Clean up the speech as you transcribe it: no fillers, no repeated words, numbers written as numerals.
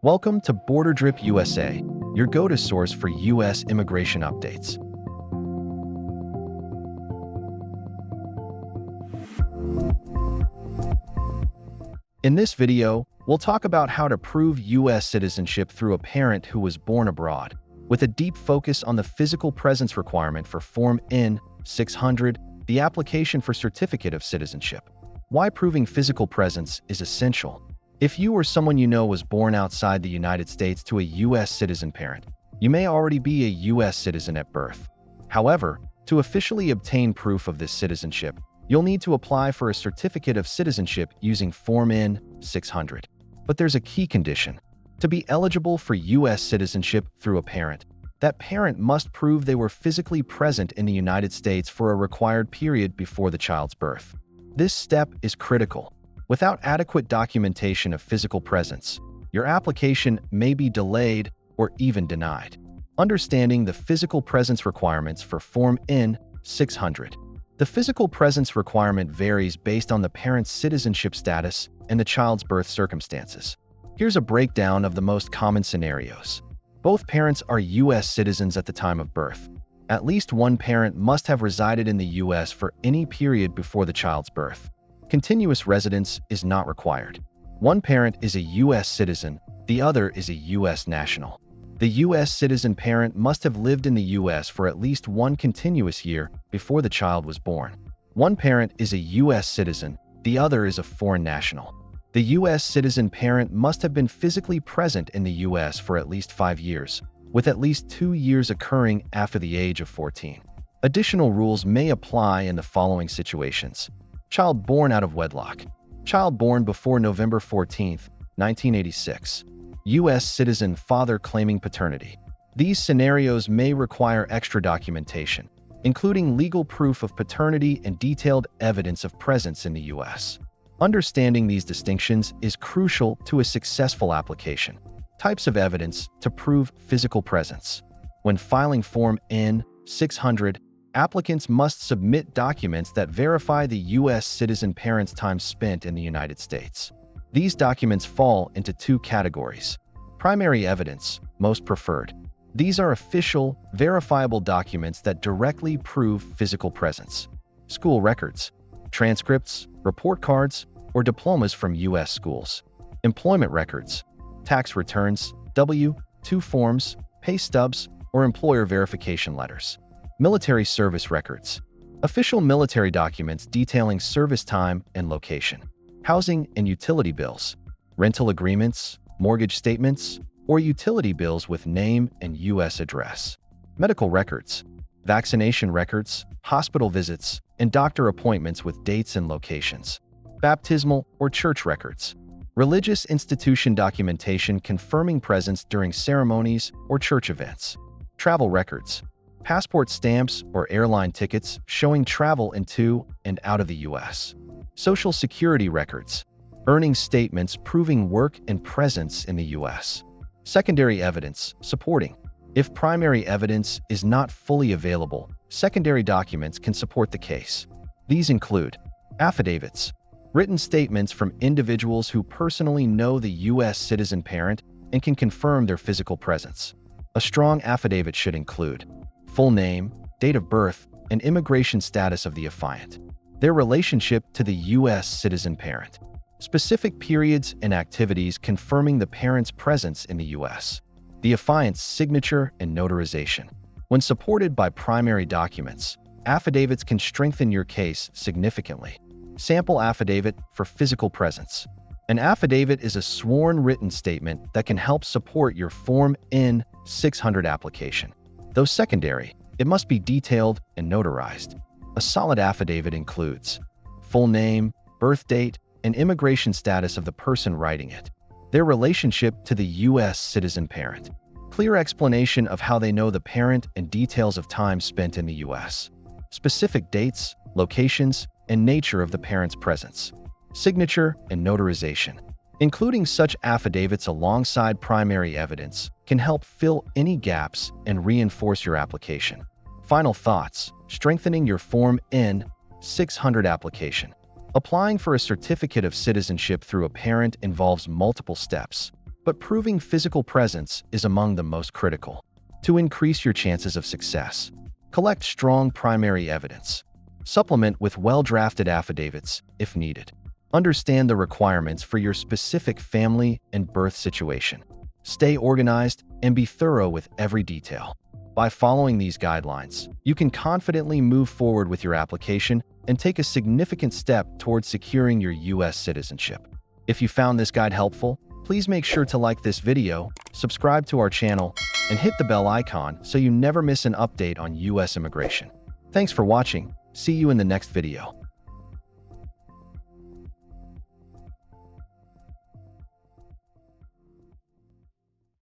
Welcome to Border Drip USA, your go-to source for U.S. immigration updates. In this video, we'll talk about how to prove U.S. citizenship through a parent who was born abroad, with a deep focus on the physical presence requirement for Form N-600, the application for Certificate of Citizenship. Why proving physical presence is essential. If you or someone you know was born outside the United States to a U.S. citizen parent, you may already be a U.S. citizen at birth. However, to officially obtain proof of this citizenship, you'll need to apply for a Certificate of Citizenship using Form N-600. But there's a key condition. To be eligible for U.S. citizenship through a parent, that parent must prove they were physically present in the United States for a required period before the child's birth. This step is critical. Without adequate documentation of physical presence, your application may be delayed or even denied. Understanding the physical presence requirements for Form N-600. The physical presence requirement varies based on the parent's citizenship status and the child's birth circumstances. Here's a breakdown of the most common scenarios. Both parents are U.S. citizens at the time of birth. At least one parent must have resided in the U.S. for any period before the child's birth. Continuous residence is not required. One parent is a U.S. citizen, the other is a U.S. national. The U.S. citizen parent must have lived in the U.S. for at least one continuous year before the child was born. One parent is a U.S. citizen, the other is a foreign national. The U.S. citizen parent must have been physically present in the U.S. for at least 5 years, with at least 2 years occurring after the age of 14. Additional rules may apply in the following situations. Child born out of wedlock. Child born before November 14, 1986. U.S. citizen father claiming paternity. These scenarios may require extra documentation, including legal proof of paternity and detailed evidence of presence in the U.S. Understanding these distinctions is crucial to a successful application. Types of evidence to prove physical presence. When filing Form N-600, applicants must submit documents that verify the U.S. citizen parent's time spent in the United States. These documents fall into 2 categories. Primary evidence, most preferred. These are official, verifiable documents that directly prove physical presence. School records, transcripts, report cards, or diplomas from U.S. schools. Employment records, tax returns, W-2 forms, pay stubs, or employer verification letters. Military service records. Official military documents detailing service time and location. Housing and utility bills. Rental agreements, mortgage statements, or utility bills with name and U.S. address. Medical records. Vaccination records, hospital visits, and doctor appointments with dates and locations. Baptismal or church records. Religious institution documentation confirming presence during ceremonies or church events. Travel records. Passport stamps or airline tickets showing travel into and out of the U.S. Social Security records. Earnings statements proving work and presence in the U.S. Secondary evidence supporting. If primary evidence is not fully available, secondary documents can support the case. These include affidavits, written statements from individuals who personally know the U.S. citizen parent and can confirm their physical presence. A strong affidavit should include full name, date of birth, and immigration status of the affiant, their relationship to the U.S. citizen parent, specific periods and activities confirming the parent's presence in the U.S., the affiant's signature and notarization. When supported by primary documents, affidavits can strengthen your case significantly. Sample affidavit for physical presence. An affidavit is a sworn written statement that can help support your Form N-600 application. Though secondary, it must be detailed and notarized. A solid affidavit includes full name, birth date, and immigration status of the person writing it, their relationship to the U.S. citizen parent, clear explanation of how they know the parent and details of time spent in the U.S., specific dates, locations, and nature of the parent's presence, signature and notarization. Including such affidavits alongside primary evidence can help fill any gaps and reinforce your application. Final thoughts: strengthening your Form N-600 application. Applying for a certificate of citizenship through a parent involves multiple steps. but proving physical presence is among the most critical. To increase your chances of success, collect strong primary evidence. Supplement with well-drafted affidavits if needed. Understand the requirements for your specific family and birth situation. Stay organized and be thorough with every detail. By following these guidelines, you can confidently move forward with your application and take a significant step towards securing your U.S. citizenship. If you found this guide helpful, please make sure to like this video, subscribe to our channel, and hit the bell icon so you never miss an update on U.S. immigration. Thanks for watching. See you in the next video.